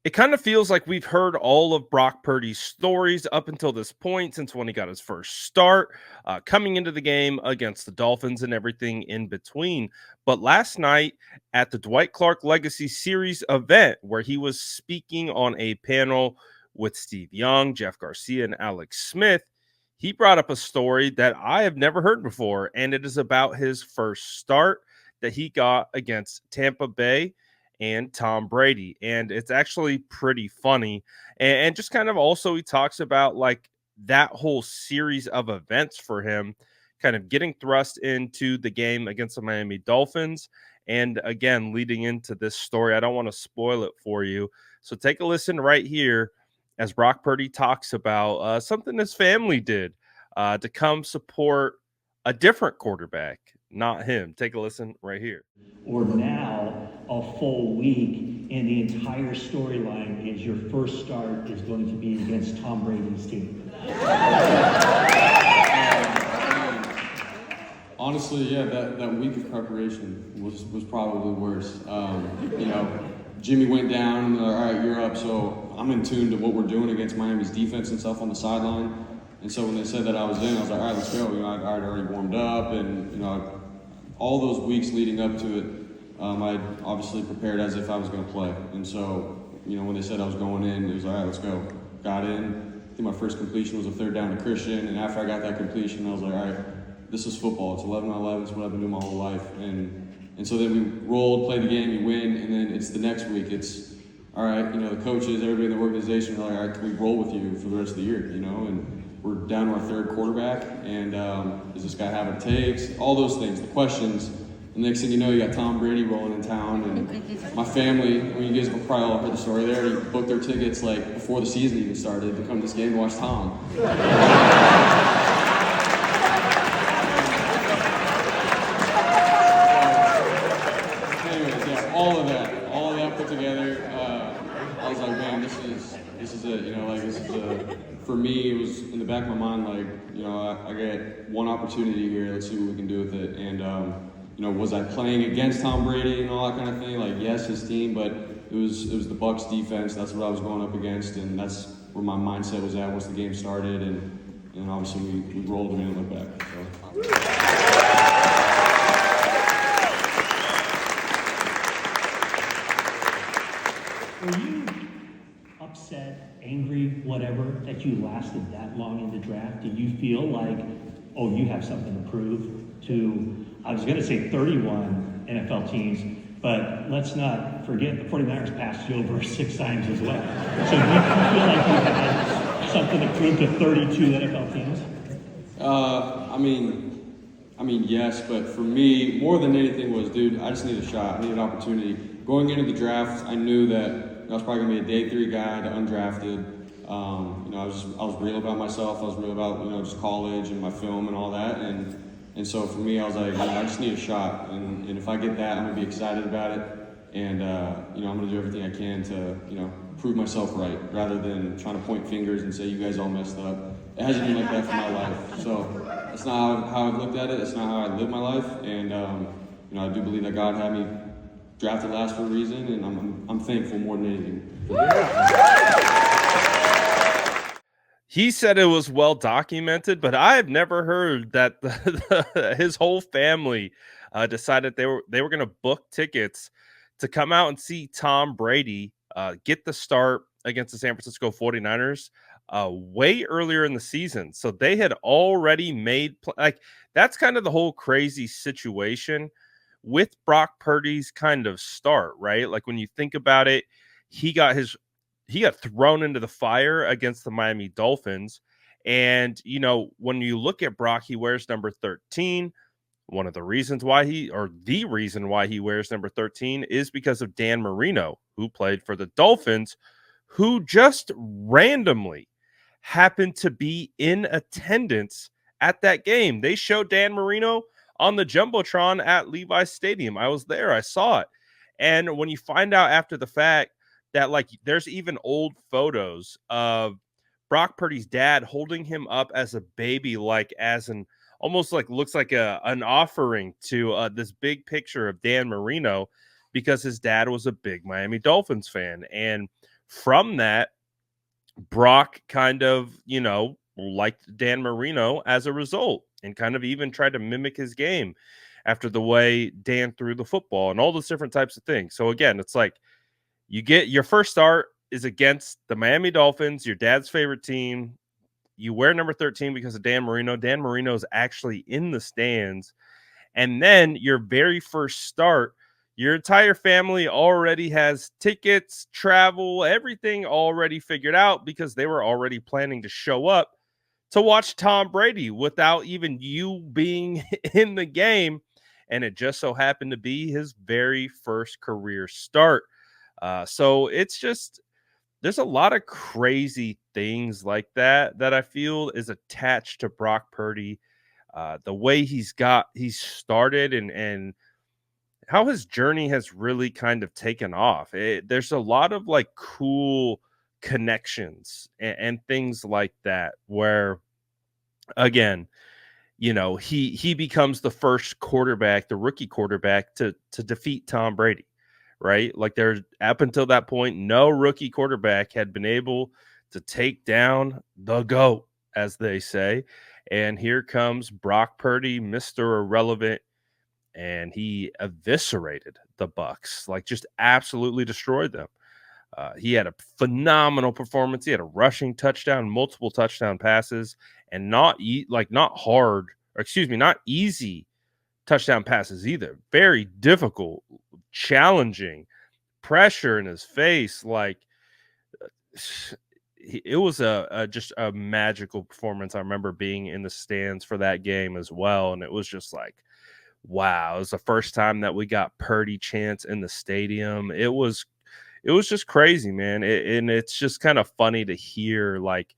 It kind of feels like we've heard all of Brock Purdy's stories up until this point, since when he got his first start, coming into the game against the Dolphins and everything in between. But last night at the Dwight Clark Legacy Series event, where he was speaking on a panel with Steve Young, Jeff Garcia, and Alex Smith, he brought up a story that I have never heard before, and it is about his first start that he got against Tampa Bay and Tom Brady. And it's actually pretty funny. And just kind of also, he talks about like that whole series of events for him, kind of getting thrust into the game against the Miami Dolphins. And again, leading into this story, I don't want to spoil it for you. So take a listen right here as Brock Purdy talks about something his family did to come support a different quarterback, not him. Take a listen right here. Or now a full week and the entire storyline is your first start is going to be against Tom Brady's team? Honestly, yeah, that week of preparation was probably worse. Jimmy went down, and all right, you're up. So I'm in tune to what we're doing against Miami's defense and stuff on the sideline. And so when they said that I was in, I was like, all right, let's go. I'd already warmed up, and all those weeks leading up to it, I'd obviously prepared as if I was going to play. And so, when they said I was going in, it was all right, let's go. Got in. I think my first completion was a third down to Christian, and after I got that completion, I was like, all right, this is football. It's 11-on-11. It's what I've been doing my whole life. And so then we rolled, played the game, you win, and then it's the next week. It's, all right, the coaches, everybody in the organization are like, all right, can we roll with you for the rest of the year, And we're down to our third quarterback, and does this guy have what it takes? All those things, the questions. The next thing you know, you got Tom Brady rolling in town, and my family, you guys have probably all heard the story, they already booked their tickets like before the season even started to come to this game and watch Tom. All of that put together, I was like, man, this is it. For me, it was in the back of my mind, like, I get one opportunity here. Let's see what we can do with it. And was I playing against Tom Brady and all that kind of thing? Like, yes, his team, but it was the Bucs defense. That's what I was going up against, and that's where my mindset was at once the game started. And obviously we rolled and we didn't look back. So. Were you upset, angry, whatever, that you lasted that long in the draft? Did you feel like, oh, you have something to prove to, I was going to say 31 NFL teams, but let's not forget the 49ers passed you over 6 times as well. So do you feel like you had something to prove to 32 NFL teams? Yes, but for me, more than anything was, dude, I just need a shot. I need an opportunity. Going into the draft, I knew that I was probably gonna be a day 3 guy, the undrafted. I was real about myself. I was real about just college and my film and all that. And so for me, I was like, I just need a shot. And if I get that, I'm gonna be excited about it. And I'm gonna do everything I can to prove myself right, rather than trying to point fingers and say you guys all messed up. It hasn't been like that for my life. So that's not how I've looked at it. It's not how I live my life. And I do believe that God had me drafted last for a reason, and I'm thankful more than anything. He said it was well documented, but I've never heard that his whole family decided they were going to book tickets to come out and see Tom Brady get the start against the San Francisco 49ers way earlier in the season. So they had already made like that's kind of the whole crazy situation with Brock Purdy's kind of start, right? Like when you think about it, he got thrown into the fire against the Miami Dolphins. And, when you look at Brock, he wears number 13. One of the reasons why the reason why he wears number 13 is because of Dan Marino, who played for the Dolphins, who just randomly happened to be in attendance at that game. They showed Dan Marino on the Jumbotron at Levi's Stadium. I was there. I saw it. And when you find out after the fact that like there's even old photos of Brock Purdy's dad holding him up as a baby, like as an almost like looks like an offering to this big picture of Dan Marino, because his dad was a big Miami Dolphins fan. And from that, Brock kind of, liked Dan Marino as a result and kind of even tried to mimic his game after the way Dan threw the football and all those different types of things. So again, it's like you get your first start is against the Miami Dolphins, your dad's favorite team. You wear number 13 because of Dan Marino. Dan Marino is actually in the stands. And then your very first start, your entire family already has tickets, travel, everything already figured out because they were already planning to show up to watch Tom Brady without even you being in the game. And it just so happened to be his very first career start. So it's just, there's a lot of crazy things like that that I feel is attached to Brock Purdy, the way he's started and how his journey has really kind of taken off. There's a lot of like cool connections and things like that where again, he becomes the first quarterback, the rookie quarterback to defeat Tom Brady, right? Like there's up until that point, no rookie quarterback had been able to take down the GOAT, as they say. And here comes Brock Purdy, Mr. Irrelevant, and he eviscerated the Bucks, like just absolutely destroyed them. He had a phenomenal performance. He had a rushing touchdown, multiple touchdown passes, and not hard, or excuse me, not easy touchdown passes either. Very difficult, challenging, pressure in his face. Like it was a just a magical performance. I remember being in the stands for that game as well, and it was just like, wow, it was the first time that we got Purdy chants in the stadium. It was just crazy, man. And it's just kind of funny to hear like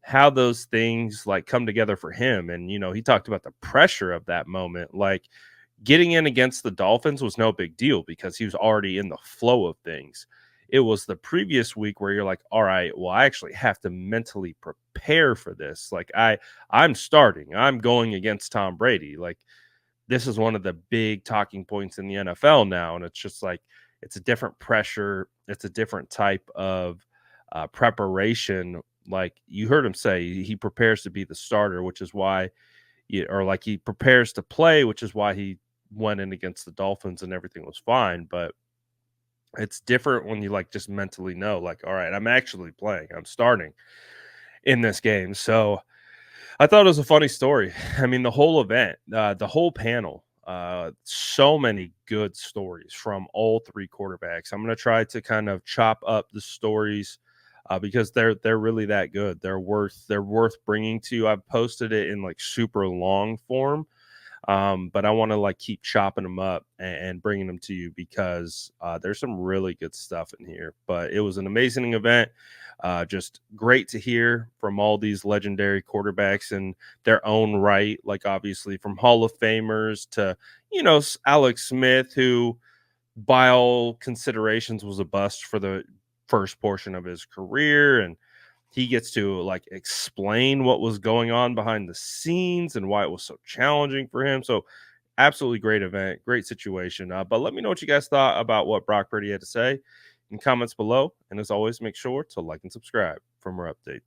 how those things like come together for him. And he talked about the pressure of that moment. Like getting in against the Dolphins was no big deal because he was already in the flow of things. It was the previous week where you're like, all right, well, I actually have to mentally prepare for this. Like I'm starting. I'm going against Tom Brady. Like this is one of the big talking points in the NFL now. And it's just like, it's a different pressure. It's a different type of preparation. Like you heard him say, he prepares to be the starter, which is why, or like he prepares to play, which is why he went in against the Dolphins and everything was fine. But it's different when you like just mentally know, like, all right, I'm actually playing, I'm starting in this game. So I thought it was a funny story. I mean, the whole event, the whole panel, so many good stories from all three quarterbacks. I'm going to try to kind of chop up the stories because they're really that good. They're worth bringing to you. I've posted it in like super long form, but I want to like keep chopping them up and bringing them to you because there's some really good stuff in here. But it was an amazing event. Just great to hear from all these legendary quarterbacks in their own right. Like obviously from Hall of Famers to Alex Smith, who by all considerations was a bust for the first portion of his career, and he gets to like explain what was going on behind the scenes and why it was so challenging for him. So absolutely great event, great situation. But let me know what you guys thought about what Brock Purdy had to say in comments below. And as always, make sure to like and subscribe for more updates.